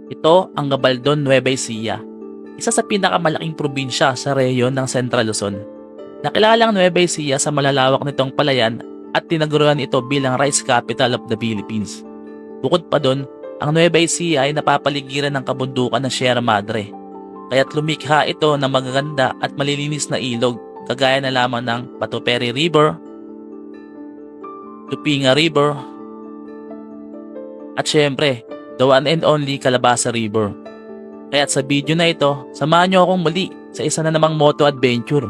Ito ang Gabaldon, Nueva Ecija, isa sa pinakamalaking probinsya sa rehiyon ng Central Luzon. Nakilala ang Nueva Ecija sa malalawak nitong palayan at tinaguruan ito bilang rice capital of the Philippines. Bukod pa doon, ang Nueva Ecija ay napapaligiran ng kabundukan ng Sierra Madre, kaya't lumikha ito ng magaganda at malilinis na ilog kagaya na lamang ng Patuperi River, Tupinga River, at syempre, the one and only Calabasa River. Kaya't sa video na ito, samahan niyo akong muli sa isa na namang moto adventure.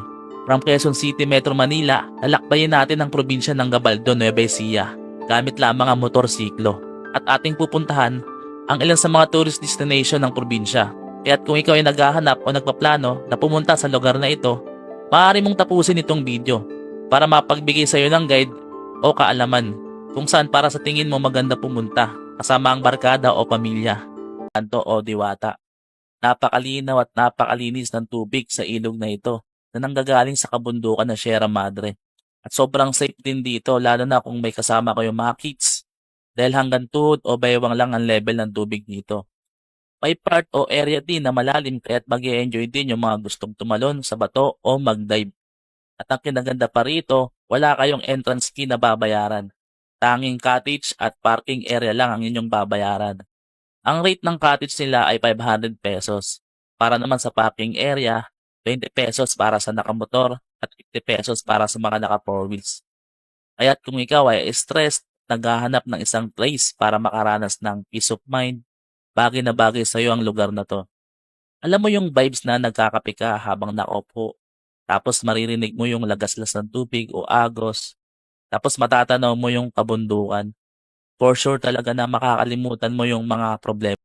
From Quezon City, Metro Manila, lalakbayin natin ang probinsya ng Gabaldon, Nueva Ecija gamit lamang ang motorsiklo. At ating pupuntahan ang ilan sa mga tourist destination ng probinsya. Kaya't kung ikaw ay naghahanap o nagpaplano na pumunta sa lugar na ito, maaari mong tapusin itong video para mapagbigay sa iyo ng guide o kaalaman kung saan para sa tingin mo maganda pumunta kasama ang barkada o pamilya. Kanto o Diwata. Napakalinaw at napakalinis ng tubig sa ilog na ito na nanggagaling sa kabundukan ng Sierra Madre. At sobrang safe din dito lalo na kung may kasama kayong mga kids dahil hanggang tuhod o baywang lang ang level ng tubig dito. May part o area din na malalim kaya't mag-i-enjoy din yung mga gustong tumalon sa bato o mag-dive. At ang kinaganda pa rito, wala kayong entrance fee na babayaran. Tanging cottage at parking area lang ang inyong babayaran. Ang rate ng cottage nila ay 500 pesos. Para naman sa parking area, 20 pesos para sa nakamotor at 50 pesos para sa mga naka 4 wheels. Kaya't kung ikaw ay stressed, naghahanap ng isang place para makaranas ng peace of mind, bagay na bagay sa iyo ang lugar na to. Alam mo yung vibes na nagkakape ka habang nakaupo, tapos maririnig mo yung lagaslas ng tubig o agos, tapos matatanaw mo yung kabundukan. For sure talaga na makakalimutan mo yung mga problema.